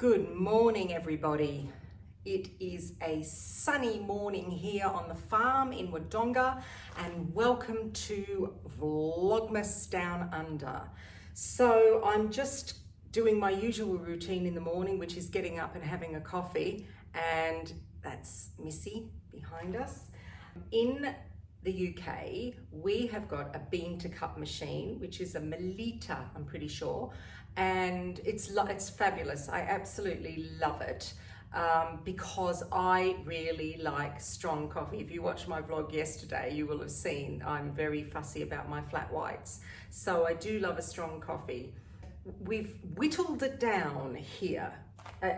Good morning, everybody. It is a sunny morning here on the farm in Wodonga, and welcome to Vlogmas Down Under. So I'm just doing my usual routine in the morning, which is getting up and having a coffee, and that's Missy behind us. In the UK, we have got a bean to cup machine, which is a Melita, I'm pretty sure, and it's fabulous. I absolutely love it because I really like strong coffee. If you watched my vlog yesterday, you will have seen I'm very fussy about my flat whites. So I do love a strong coffee. We've whittled it down here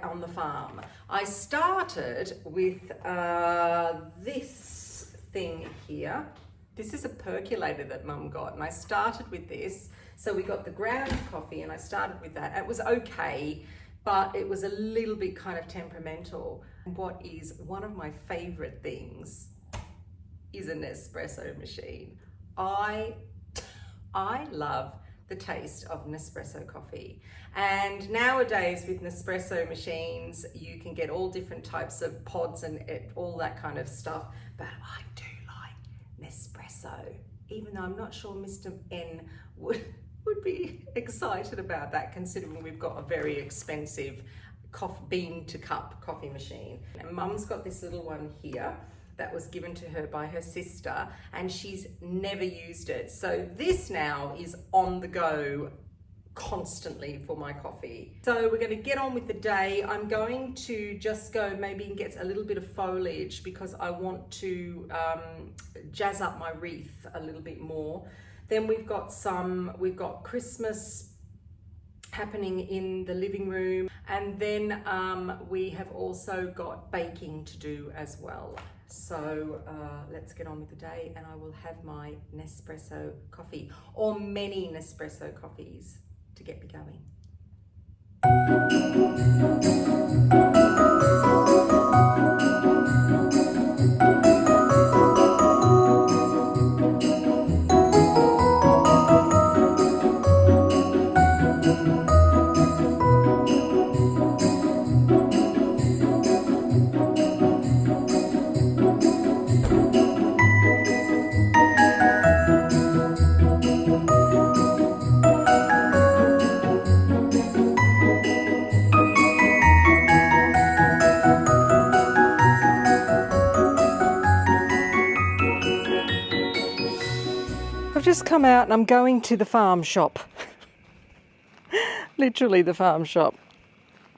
on the farm. I started with this thing here. This is a percolator that Mum got, and I started with this. So we got the ground coffee and I started with that. It was okay, but it was a little bit kind of temperamental. What is one of my favorite things is an espresso machine. I love the taste of Nespresso coffee. And nowadays with Nespresso machines, you can get all different types of pods and all that kind of stuff. But I do like Nespresso, even though I'm not sure Mr. N would be excited about that, considering we've got a very expensive bean to cup coffee machine. And Mum's got this little one here that was given to her by her sister, and she's never used it. So this now is on the go constantly for my coffee. So we're going to get on with the day. I'm going to just go maybe and get a little bit of foliage because I want to jazz up my wreath a little bit more. Then we've got Christmas happening in the living room, and then we have also got baking to do as well. So let's get on with the day, and I will have my Nespresso coffee, or many Nespresso coffees, to get me going. I've just come out and I'm going to the farm shop. Literally the farm shop.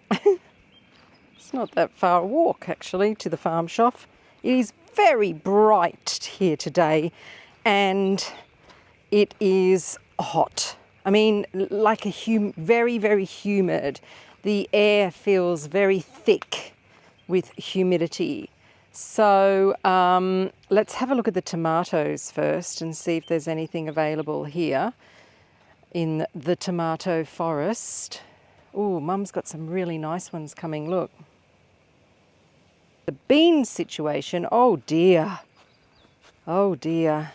It's not that far a walk actually to the farm shop. It is very bright here today and it is hot. I mean, like very, very humid. The air feels very thick with humidity. So let's have a look at the tomatoes first and see if there's anything available here in the tomato forest. Oh, Mum's got some really nice ones coming, look. The bean situation, oh dear. Oh dear.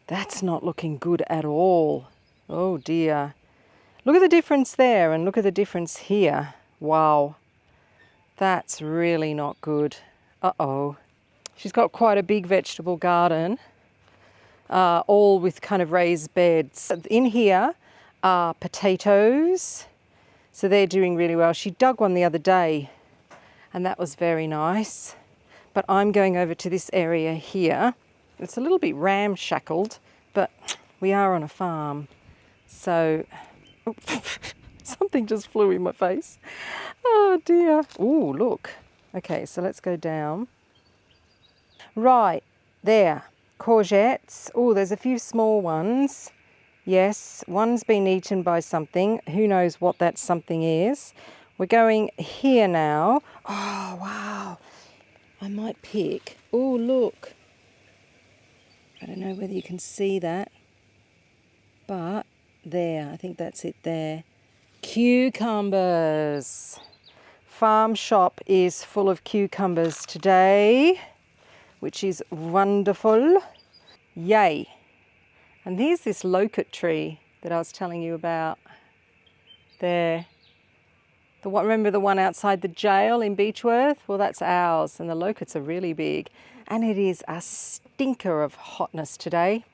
That's not looking good at all. Oh dear. Look at the difference there and look at the difference here. Wow. That's really not good. Uh-oh. She's got quite a big vegetable garden, all with kind of raised beds. In here are potatoes, so they're doing really well. She dug one the other day, and that was very nice. But I'm going over to this area here. It's a little bit ramshackled, but we are on a farm. So, something just flew in my face. Oh dear. Oh, look. Okay, so let's go down. Right, there. Courgettes. Oh, there's a few small ones. Yes, one's been eaten by something. Who knows what that something is. We're going here now. Oh, wow. I might pick. Oh, look. I don't know whether you can see that. But there, I think that's it there. Cucumbers. Farm shop is full of cucumbers today, which is wonderful. Yay. And here's this locust tree that I was telling you about there. The one, remember the one outside the jail in Beechworth? Well, that's ours, and the locusts are really big. And it is a stinker of hotness today.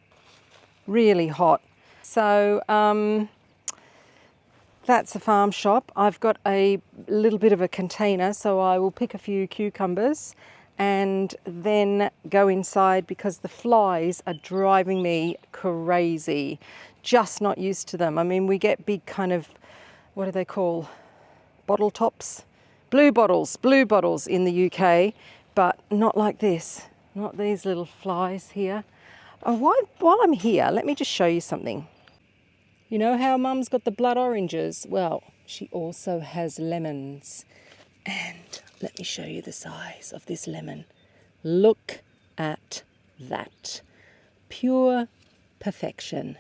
Really hot. So that's a farm shop. I've got a little bit of a container, so I will pick a few cucumbers and then go inside because the flies are driving me crazy. Just not used to them. I mean, we get big kind of, what do they call? Bottle tops? Blue bottles in the UK, but not like this. Not these little flies here. Oh, while I'm here, let me just show you something. You know how Mum's got the blood oranges? Well, she also has lemons. And let me show you the size of this lemon. Look at that. Pure perfection.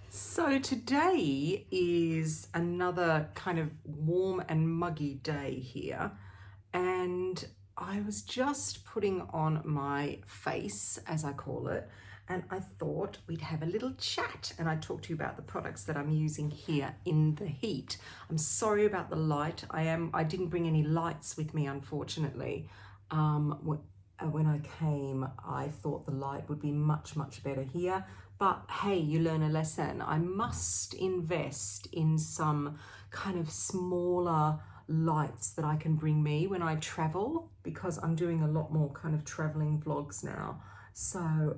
So today is another kind of warm and muggy day here, and I was just putting on my face, as I call it, and I thought we'd have a little chat and I'd talk to you about the products that I'm using here in the heat. I'm sorry about the light. I didn't bring any lights with me, unfortunately. When I came, I thought the light would be much better here. But hey, you learn a lesson. I must invest in some kind of smaller lights that I can bring me when I travel, because I'm doing a lot more kind of traveling vlogs now. So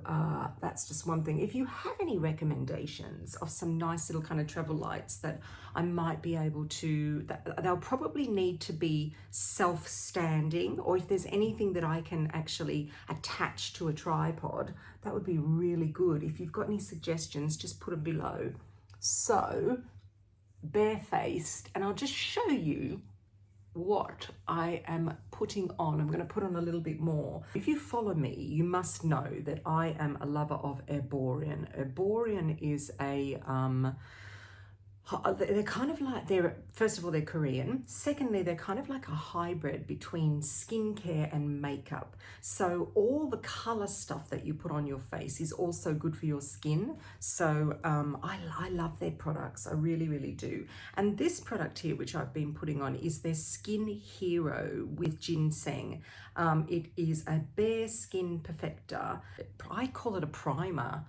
that's just one thing. If you have any recommendations of some nice little kind of travel lights that I might be able to, they'll probably need to be self-standing, or if there's anything that I can actually attach to a tripod, that would be really good. If you've got any suggestions, just put them below. So, barefaced, and I'll just show you what I am putting on. I'm going to put on a little bit more. If you follow me, you must know that I am a lover of Herborian. Herborian is a they're kind of like, first of all, they're Korean. Secondly, they're kind of like a hybrid between skincare and makeup. So all the color stuff that you put on your face is also good for your skin. So I love their products. I really do. And this product here, which I've been putting on, is their Skin Hero with ginseng. It is a bare skin perfector. I call it a primer,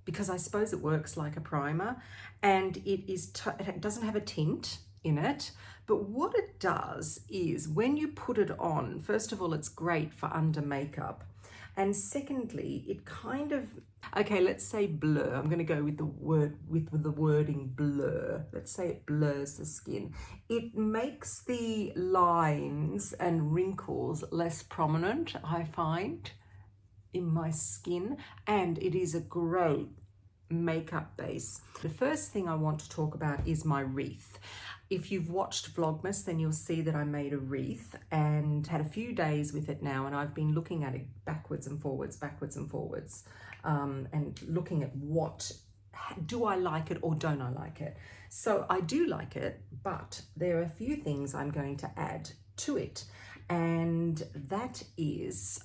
because I suppose it works like a primer, and it doesn't have a tint in it, but what it does is when you put it on, first of all, it's great for under makeup, and secondly, it kind of, okay, let's say blur. I'm going to go with the wording blur. Let's say it blurs the skin. It makes the lines and wrinkles less prominent, I find, in my skin, and it is a great makeup base. The first thing I want to talk about is my wreath. If you've watched Vlogmas, then you'll see that I made a wreath and had a few days with it now, and I've been looking at it backwards and forwards, and looking at do I like it or don't I like it. So I do like it, but there are a few things I'm going to add to it, and that is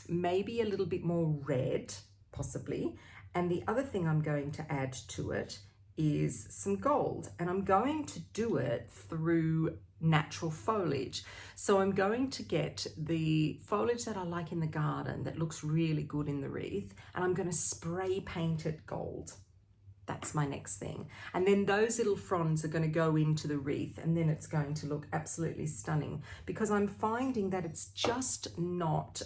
maybe a little bit more red, possibly. And the other thing I'm going to add to it is some gold, and I'm going to do it through natural foliage. So I'm going to get the foliage that I like in the garden that looks really good in the wreath, and I'm going to spray paint it gold. That's my next thing. And then those little fronds are going to go into the wreath, and then it's going to look absolutely stunning, because I'm finding that it's just not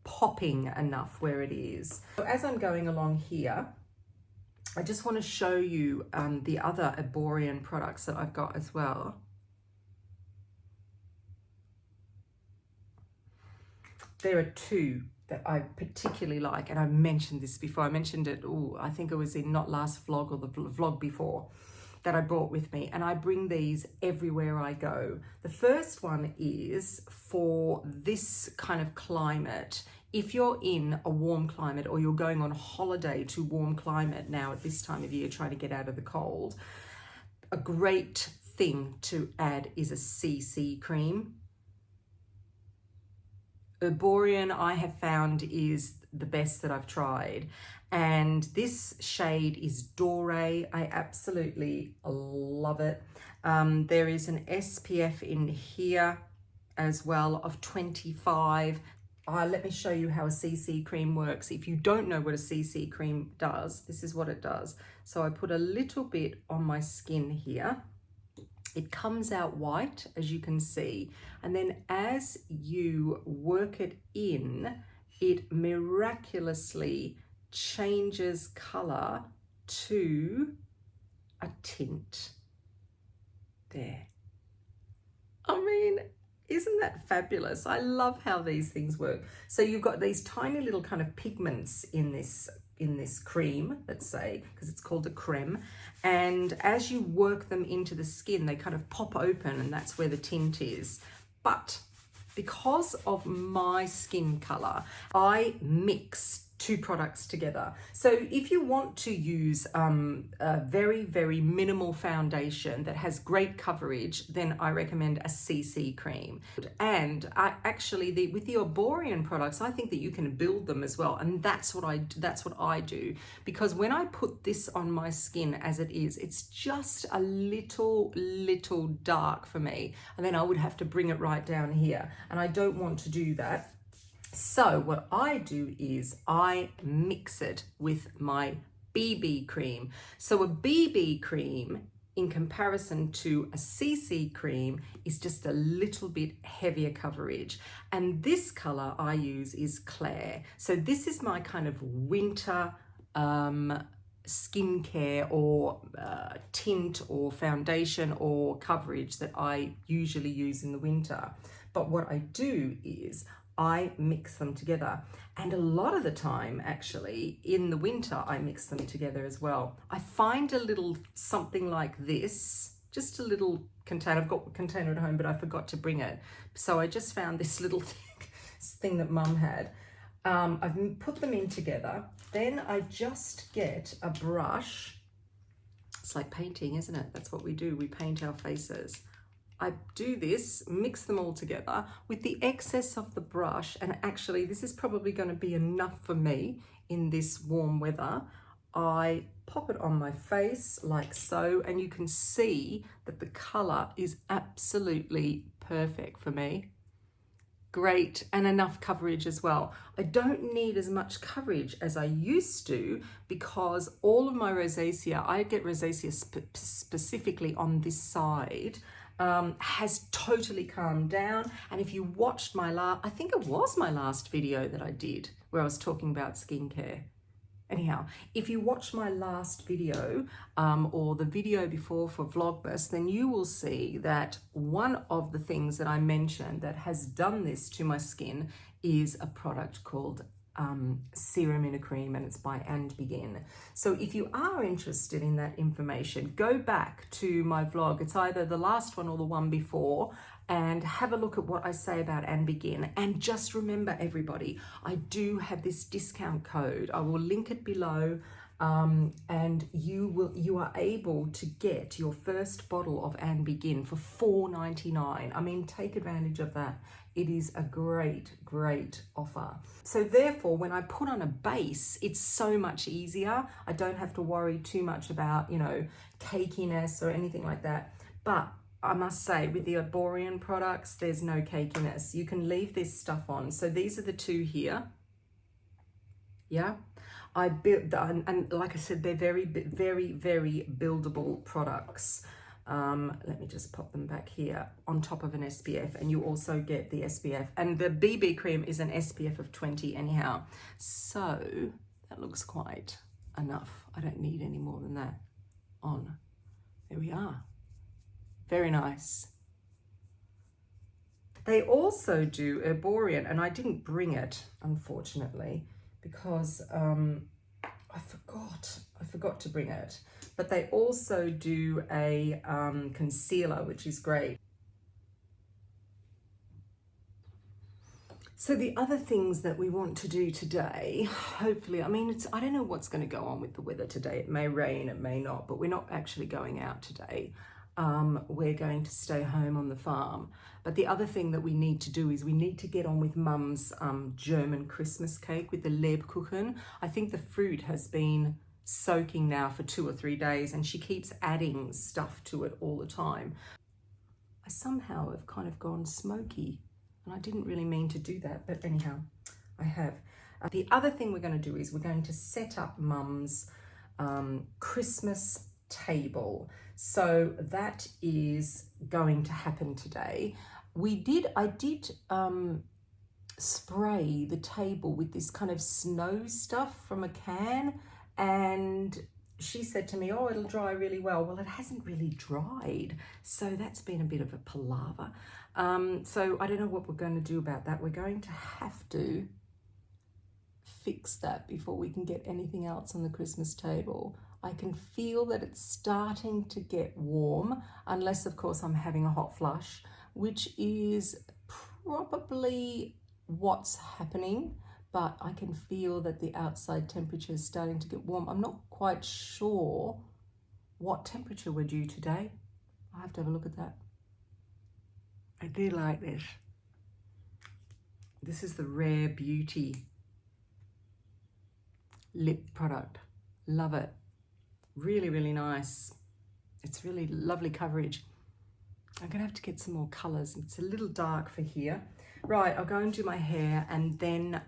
popping enough where it is. So as I'm going along here, I just want to show you the other Herborian products that I've got as well. There are two that I particularly like, and I've mentioned this before. I mentioned it, I think it was in not last vlog or the vlog before, that I brought with me, and I bring these everywhere I go. The first one is for this kind of climate. If you're in a warm climate, or you're going on holiday to warm climate now at this time of year, trying to get out of the cold, a great thing to add is a CC cream. Herborian, I have found, is the best that I've tried. And this shade is Doré. I absolutely love it. There is an SPF in here as well of 25. Let me show you how a CC cream works. If you don't know what a CC cream does, this is what it does. So I put a little bit on my skin here. It comes out white, as you can see. And then as you work it in, it miraculously changes color to a tint. There. I mean, isn't that fabulous? I love how these things work. So you've got these tiny little kind of pigments in this cream, let's say, because it's called a creme. And as you work them into the skin, they kind of pop open, and that's where the tint is. But because of my skin color, I mix two products together. So if you want to use a very, very minimal foundation that has great coverage, then I recommend a CC cream. And with the Arborian products, I think that you can build them as well. And that's what I do, because when I put this on my skin as it is, it's just a little dark for me. And then I would have to bring it right down here. And I don't want to do that. So what I do is I mix it with my BB cream. So a BB cream, in comparison to a CC cream, is just a little bit heavier coverage. And this color I use is Claire. So this is my kind of winter skincare or tint or foundation or coverage that I usually use in the winter. But what I do is I mix them together. And a lot of the time, actually, in the winter, I mix them together as well. I find a little something like this, just a little container. I've got a container at home, but I forgot to bring it. So I just found this little thing that Mum had. I've put them in together. Then I just get a brush. It's like painting, isn't it? That's what we do. We paint our faces. I do this, mix them all together with the excess of the brush, and actually this is probably going to be enough for me in this warm weather. I pop it on my face like so, and you can see that the color is absolutely perfect for me. Great, and enough coverage as well. I don't need as much coverage as I used to, because all of my rosacea, I get rosacea specifically on this side, has totally calmed down. And if you watched I think it was my last video that I did where I was talking about skincare. Anyhow, if you watch my last video or the video before for Vlogmas, then you will see that one of the things that I mentioned that has done this to my skin is a product called Serum-in-a-cream, and it's by Handmade. So if you are interested in that information, go back to my vlog. It's either the last one or the one before, and have a look at what I say about Handmade. And just remember, everybody, I do have this discount code. I will link it below, and you are able to get your first bottle of Handmade for $4.99. I mean, take advantage of that. It is a great offer. So therefore, when I put on a base, it's so much easier. I don't have to worry too much about, cakiness or anything like that. But I must say, with the Arborian products, there's no cakiness. You can leave this stuff on. So these are the two here. Yeah. I built, and like I said, they're very buildable products. Let me just pop them back here on top of an SPF, and you also get the SPF, and the BB cream is an SPF of 20 anyhow. So that looks quite enough. I don't need any more than that on. There we are. Very nice. They also do Arborian, and I didn't bring it, unfortunately, because I forgot to bring it. But they also do a concealer, which is great. So the other things that we want to do today, hopefully, I mean, I don't know what's going to go on with the weather today. It may rain, it may not, but we're not actually going out today. we're going to stay home on the farm. But the other thing that we need to do is we need to get on with Mum's German Christmas cake with the Lebkuchen. I think the fruit has been soaking now for 2 or 3 days and she keeps adding stuff to it all the time. I somehow have kind of gone smoky and I didn't really mean to do that, but anyhow, I have. The other thing we're going to do is we're going to set up Mum's Christmas table. So that is going to happen today. I did spray the table with this kind of snow stuff from a can, and she said to me, oh, it'll dry really well. Well, it hasn't really dried, so that's been a bit of a palaver. So I don't know what we're going to do about that. We're going to have to fix that before we can get anything else on the Christmas table. I can feel that it's starting to get warm, unless of course I'm having a hot flush, which is probably what's happening, but I can feel that the outside temperature is starting to get warm. I'm not quite sure what temperature we're due today. I'll have to have a look at that. I do like this. This is the Rare Beauty lip product. Love it. Really, really nice. It's really lovely coverage. I'm gonna have to get some more colors. It's a little dark for here. Right, I'll go and do my hair and then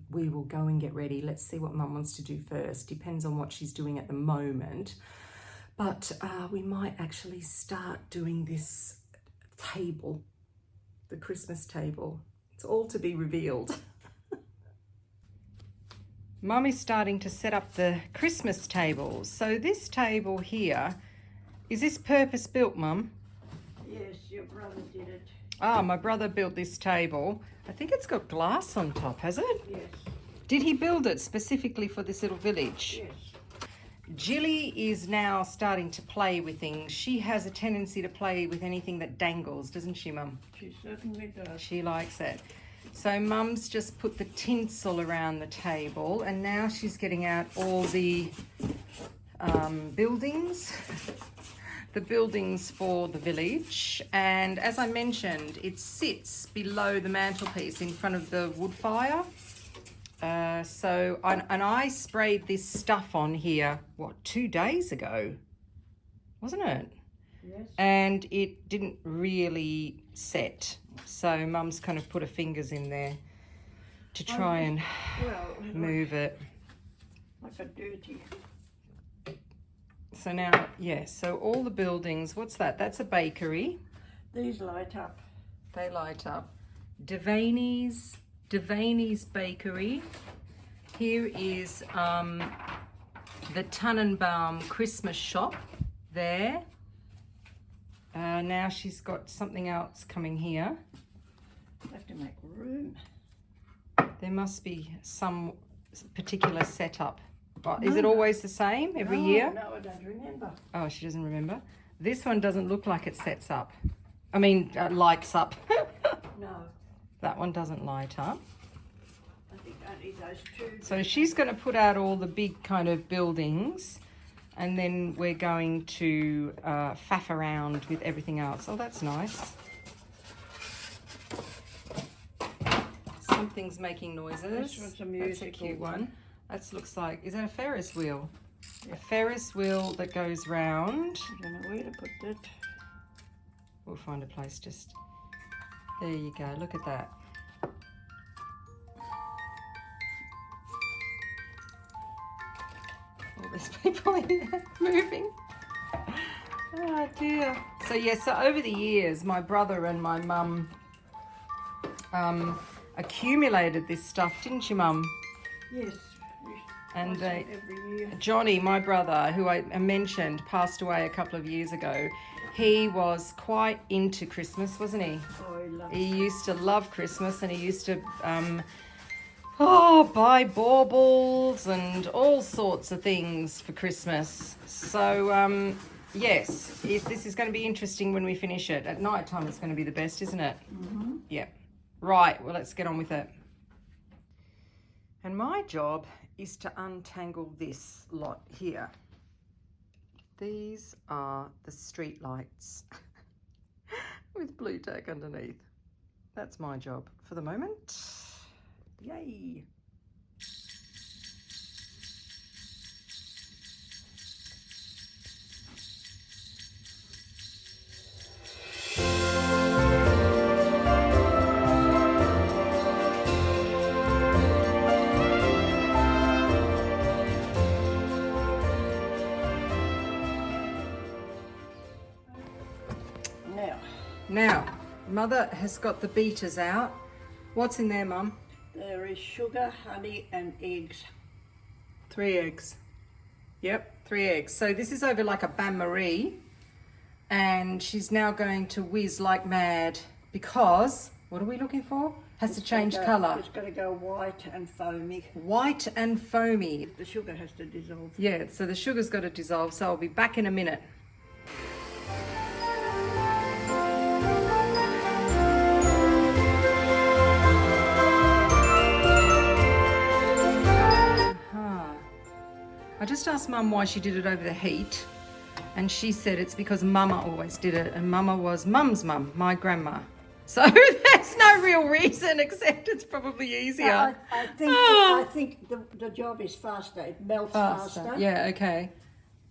we will go and get ready. Let's see what Mum wants to do first. Depends on what she's doing at the moment. But we might actually start doing this table, the Christmas table. It's all to be revealed. Mum is starting to set up the Christmas table. So this table here, is this purpose built, Mum? Yes, your brother did it. Ah, my brother built this table. I think it's got glass on top, has it? Yes. Did he build it specifically for this little village? Yes. Jilly is now starting to play with things. She has a tendency to play with anything that dangles, doesn't she, Mum? She certainly does. She likes it. So Mum's just put the tinsel around the table and now she's getting out all the buildings. The buildings for the village, and as I mentioned, it sits below the mantelpiece in front of the wood fire. And I sprayed this stuff on here, what, 2 days ago, wasn't it? Yes. And it didn't really set, so Mum's kind of put her fingers in there to try and move it. Like a dirty. So now, yeah, so all the buildings, what's that? That's a bakery. These light up. They light up. Devaney's Bakery. Here is the Tannenbaum Christmas shop there. Now she's got something else coming here. I have to make room. There must be some particular setup. Is it always the same every year? No, I don't remember. Oh, she doesn't remember. This one doesn't look like it sets up. I mean, lights up. No. That one doesn't light up. I think only those two. So she's going to put out all the big kind of buildings and then we're going to faff around with everything else. Oh, that's nice. Something's making noises. This one's a musical. That's a cute one. That looks like, is that a Ferris wheel? Yeah. A Ferris wheel that goes round. I don't know where to put that. We'll find a place just, there you go, look at that. All these people in there moving. Oh dear. So yeah, so over the years, my brother and my mum accumulated this stuff, didn't you, Mum? Yes. And every year. Johnny, my brother, who I mentioned, passed away a couple of years ago. He was quite into Christmas, wasn't he? Oh, He used to love Christmas and he used to buy baubles and all sorts of things for Christmas. So, yes, this is going to be interesting when we finish it. At night time, it's going to be the best, isn't it? Mm-hmm. Yeah. Right, well, let's get on with it. And my job is to untangle this lot here. These are the street lights with blue tack underneath. That's my job for the moment. Yay! Now, Mother has got the beaters out. What's in there, Mum? There is sugar, honey, and eggs. 3 eggs. Yep, 3 eggs. So this is over like a bain-marie, and she's now going to whiz like mad because, what are we looking for? Has to change colour. It's going to go white and foamy. White and foamy. The sugar has to dissolve. Yeah, so the sugar's got to dissolve, so I'll be back in a minute. I just asked Mum why she did it over the heat, and she said it's because Mama always did it, and Mama was Mum's mum, my grandma. So there's no real reason except it's probably easier. I think the job is faster. It melts faster. Yeah, okay.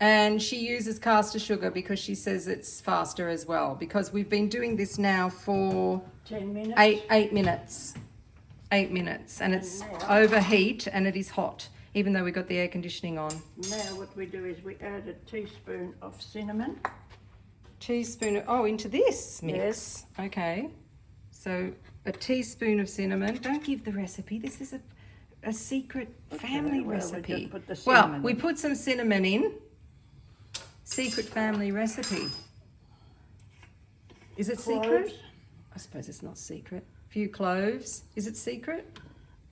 And she uses caster sugar because she says it's faster as well, because we've been doing this now for 10 minutes. 8 minutes. 8 minutes, and it's overheat and it is hot, even though we got the air conditioning on. Now what we do is we add a teaspoon of cinnamon. Teaspoon of, into this mix. Yes. Okay. So a teaspoon of cinnamon. Don't give the recipe. This is a secret family recipe. We just put the cinnamon we put some cinnamon in. Secret family recipe. Is it Cloves. secret? I suppose it's not secret. Few cloves. Is it secret?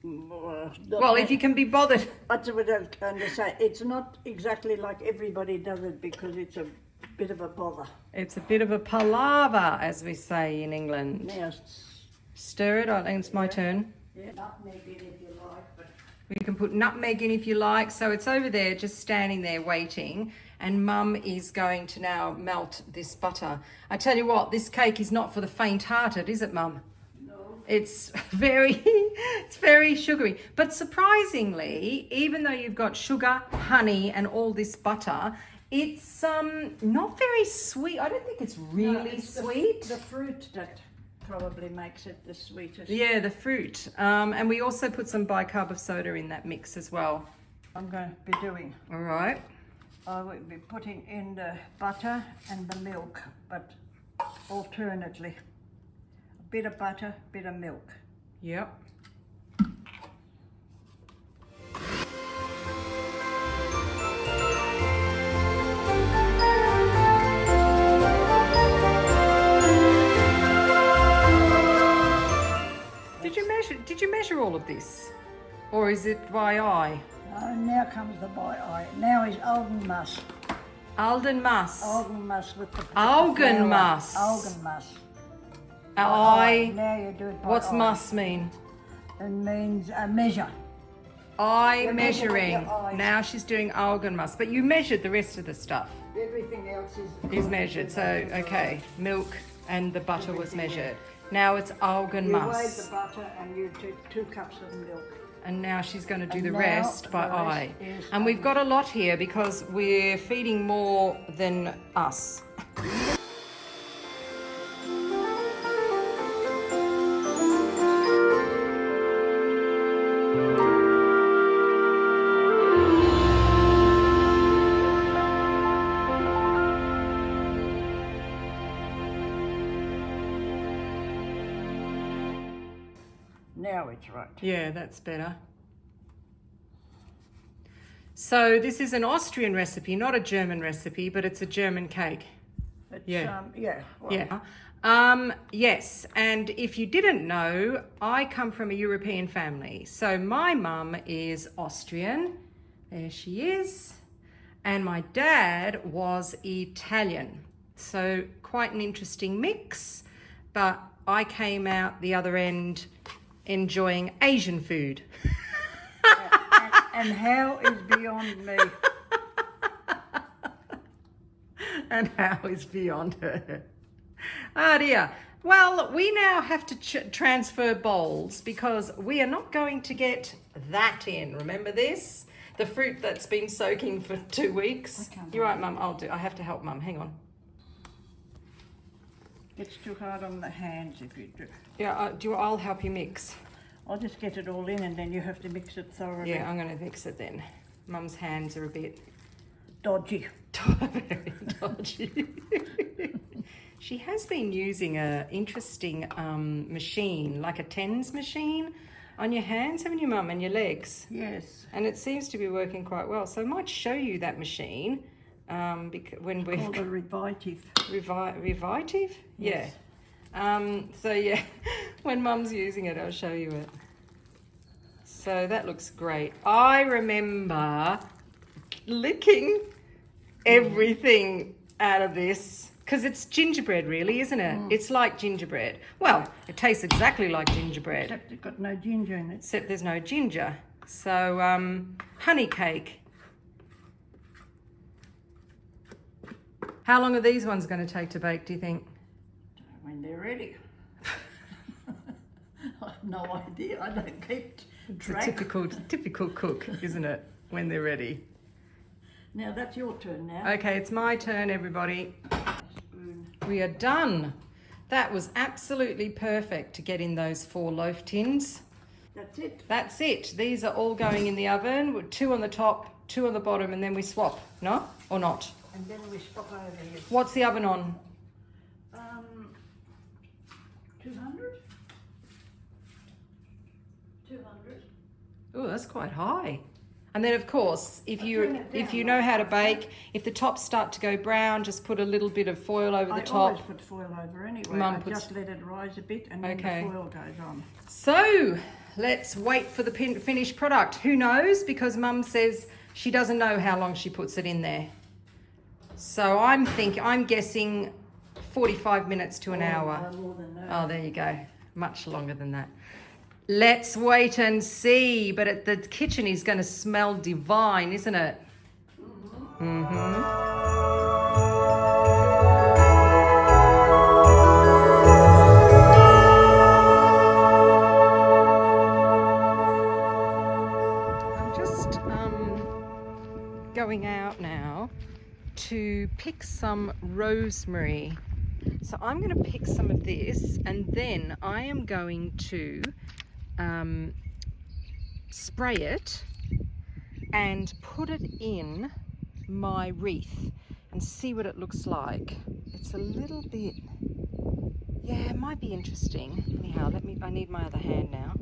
Well, if you can be bothered. That's what I was going to say. It's not exactly like everybody does it because it's a bit of a bother. It's a bit of a palaver, as we say in England. Now, Stir it. I think it's my turn. yeah, nutmeg in if you like, but We can put nutmeg in if you like. So it's over there, just standing there waiting. And Mum is going to now melt this butter. I tell you what, this cake is not for the faint-hearted, is it, Mum? It's very sugary. But surprisingly, even though you've got sugar, honey, and all this butter, it's not very sweet. I don't think it's really sweet. The fruit that probably makes it the sweetest. Yeah, the fruit. And we also put some bicarb of soda in that mix as well. I'm going to be doing. All right. I will be putting in the butter and the milk, but alternately. Bit of butter, bit of milk. Yep. Did you measure all of this? Or is it by eye? Now comes the by eye. Now is Algenmas. Algenmas. Algenmas with the Algenmas. Algenmas. Eye. Now you do it by What's eye. muss mean? It means a measure. Eye You measure with measuring. your eyes. Now she's doing Algenmas. But you measured the rest of the stuff. Everything else Is measured. So, okay. Milk and the butter was measured. Now it's You weigh Algenmas. the butter and you take 2 cups of milk. And now she's going to do And the now rest by the rest eye. is And we've got a lot here because we're feeding more than us. Now it's right. Yeah, that's better. So this is an Austrian recipe, not a German recipe, but it's a German cake. It's, Yeah. well, Yeah. Yes, and if you didn't know, I come from a European family. So my mum is Austrian. There she is. And my dad was Italian. So quite an interesting mix. But I came out the other end enjoying Asian food. And how is beyond me. and how is beyond her. Oh dear. Well, we now have to transfer bowls because we are not going to get that in. Remember this? The fruit that's been soaking for 2 weeks. You're right, Mum. I have to help Mum. Hang on. It's too hard on the hands if you do. Yeah, I'll help you mix. I'll just get it all in and then you have to mix it thoroughly. Yeah, I'm going to mix it then. Mum's hands are a bit dodgy. Very dodgy. She has been using a interesting machine, like a TENS machine, on your hands, haven't you, Mum, and your legs? Yes. And it seems to be working quite well. So I might show you that machine when we're called a Revitive. Revitive? Yes. Yeah. So yeah, when Mum's using it, I'll show you it. So that looks great. I remember licking everything out of this. Because it's gingerbread, really, isn't it? It's like gingerbread. Well, it tastes exactly like gingerbread. Except it's got no ginger in it. Except there's no ginger. So, honey cake. How long are these ones going to take to bake, do you think? When they're ready. I have no idea. I don't keep track. It's a typical cook, isn't it? When they're ready. Now that's your turn now. Okay, it's my turn, everybody. We are done. That was absolutely perfect to get in those 4 loaf tins. That's it. That's it. These are all going in the oven with 2 on the top, 2 on the bottom, and then we swap, no? Or not? And then we swap over here. What's the oven on? 200? 200. Oh, that's quite high. And then, of course, if you know how to bake, if the tops start to go brown, just put a little bit of foil over the top. I always put foil over anyway. Mum just let it rise a bit and then the foil goes on. So, let's wait for the finished product. Who knows? Because Mum says she doesn't know how long she puts it in there. So I'm guessing 45 minutes to an hour. More than that. Oh, there you go. Much longer than that. Let's wait and see. But the kitchen is going to smell divine, isn't it? Mm-hmm. I'm just going out now to pick some rosemary. So I'm going to pick some of this and then I am going to spray it and put it in my wreath and see what it looks like. It's a little bit, yeah, it might be interesting. Anyhow, I need my other hand now.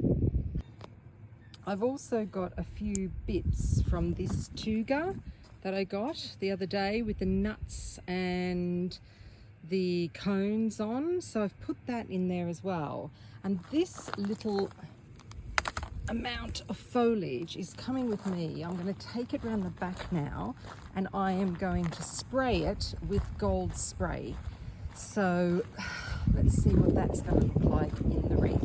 I've also got a few bits from this tuga that I got the other day with the nuts and the cones on, so I've put that in there as well. And this little amount of foliage is coming with me. I'm going to take it around the back now and I am going to spray it with gold spray. So let's see what that's going to look like in the wreath.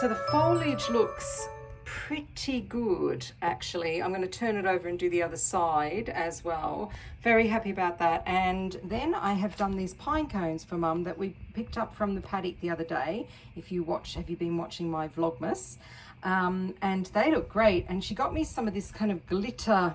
So the foliage looks pretty good, actually. I'm going to turn it over and do the other side as well. Very happy about that. And then I have done these pine cones for Mum that we picked up from the paddock the other day. If you watch, have you been watching my Vlogmas? And they look great. And she got me some of this kind of glitter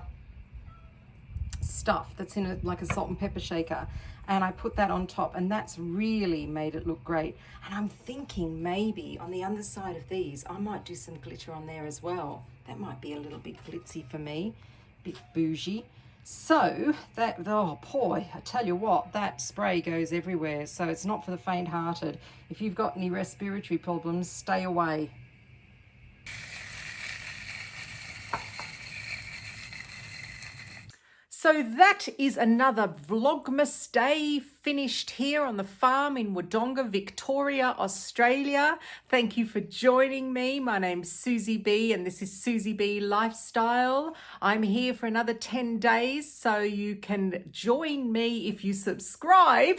stuff that's in like a salt and pepper shaker. And I put that on top and that's really made it look great. And I'm thinking maybe on the underside of these, I might do some glitter on there as well. That might be a little bit glitzy for me, a bit bougie. So that, oh boy, I tell you what, that spray goes everywhere. So it's not for the faint-hearted. If you've got any respiratory problems, stay away. So that is another Vlogmas day finished here on the farm in Wodonga, Victoria, Australia. Thank you for joining me. My name's Susie B and this is Susie B Lifestyle. I'm here for another 10 days, so you can join me if you subscribe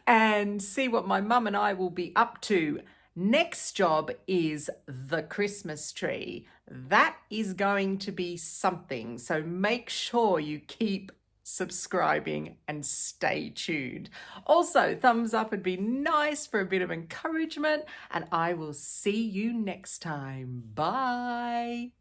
and see what my mum and I will be up to. Next job is the Christmas tree. That is going to be something, so make sure you keep subscribing and stay tuned. Also, thumbs up would be nice for a bit of encouragement, and I will see you next time. Bye.